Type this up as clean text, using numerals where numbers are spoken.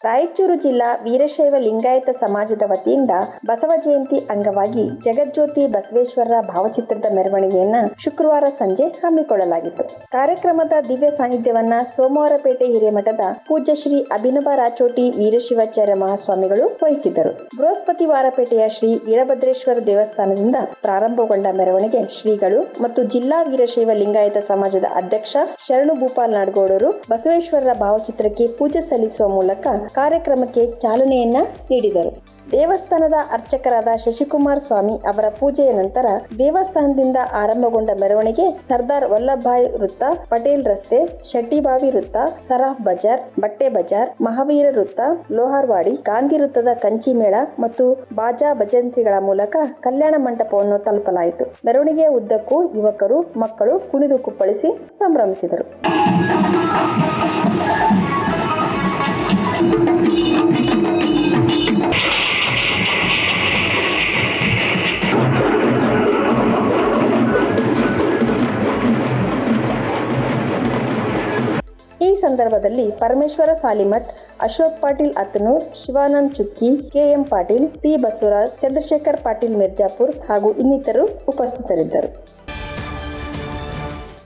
ರಾಯಚೂರು ಜಿಲ್ಲಾ ವೀರಶೈವ ಲಿಂಗಾಯತ ಸಮಾಜದ ವತಿಯಿಂದ ಬಸವ ಜಯಂತಿ ಅಂಗವಾಗಿ ಜಗಜ್ಯೋತಿ ಬಸವೇಶ್ವರರ ಭಾವಚಿತ್ರದ ಮೆರವಣಿಗೆಯನ್ನ ಶುಕ್ರವಾರ ಸಂಜೆ ಹಮ್ಮಿಕೊಳ್ಳಲಾಗಿತ್ತು. ಕಾರ್ಯಕ್ರಮದ ದಿವ್ಯ ಸಾನ್ನಿಧ್ಯವನ್ನ ಸೋಮವಾರಪೇಟೆ ಹಿರೇಮಠದ ಪೂಜ್ಯ ಶ್ರೀ ಅಭಿನವ ರಾಚೋಟಿ ವೀರಶಿವಾಚಾರ್ಯ ಮಹಾಸ್ವಾಮಿಗಳು ವಹಿಸಿದ್ದರು. ಬೃಹಸ್ಪತಿವಾರಪೇಟೆಯ ಶ್ರೀ ವೀರಭದ್ರೇಶ್ವರ ದೇವಸ್ಥಾನದಿಂದ ಪ್ರಾರಂಭಗೊಂಡ ಮೆರವಣಿಗೆ ಶ್ರೀಗಳು ಮತ್ತು ಜಿಲ್ಲಾ ವೀರಶೈವ ಲಿಂಗಾಯತ ಸಮಾಜದ ಅಧ್ಯಕ್ಷ ಶರಣು ಭೂಪಾಲ್ ನಾಡಗೌಡರು ಬಸವೇಶ್ವರರ ಭಾವಚಿತ್ರಕ್ಕೆ ಪೂಜೆ ಸಲ್ಲಿಸುವ ಮೂಲಕ ಕಾರ್ಯಕ್ರಮಕ್ಕೆ ಚಾಲನೆಯನ್ನ ನೀಡಿದರು. ದೇವಸ್ಥಾನದ ಅರ್ಚಕರಾದ ಶಶಿಕುಮಾರ್ ಸ್ವಾಮಿ ಅವರ ಪೂಜೆಯ ನಂತರ ದೇವಸ್ಥಾನದಿಂದ ಆರಂಭಗೊಂಡ ಮೆರವಣಿಗೆ ಸರ್ದಾರ್ ವಲ್ಲಭಭಾಯ್ ವೃತ್ತ, ಪಟೇಲ್ ರಸ್ತೆ, ಶೆಟ್ಟಿಬಾವಿ ವೃತ್ತ, ಸರಾಫ್ ಬಜಾರ್, ಬಟ್ಟೆ ಬಜಾರ್, ಮಹಾವೀರ ವೃತ್ತ, ಲೋಹಾರ್ವಾಡಿ, ಗಾಂಧಿ ವೃತ್ತದ ಕಂಚಿ ಮೇಳ ಮತ್ತು ಬಾಜಾ ಭಜಂತ್ರಿಗಳ ಮೂಲಕ ಕಲ್ಯಾಣ ಮಂಟಪವನ್ನು ತಲುಪಲಾಯಿತು. ಮೆರವಣಿಗೆಯ ಉದ್ದಕ್ಕೂ ಯುವಕರು, ಮಕ್ಕಳು ಕುಣಿದು ಕುಪ್ಪಳಿಸಿ ಸಂಭ್ರಮಿಸಿದರು. ಈ ಸಂದರ್ಭದಲ್ಲಿ ಪರಮೇಶ್ವರ ಸಾಲಿಮಠ್, ಅಶೋಕ್ ಪಾಟೀಲ್ ಅತನೂರ್, ಶಿವಾನಂದ್ ಚುಕ್ಕಿ, ಕೆಎಂ ಪಾಟೀಲ್, ಟಿ ಬಸವರಾಜ್, ಚಂದ್ರಶೇಖರ್ ಪಾಟೀಲ್ ಮಿರ್ಜಾಪುರ್ ಹಾಗೂ ಇನ್ನಿತರರು ಉಪಸ್ಥಿತರಿದ್ದರು.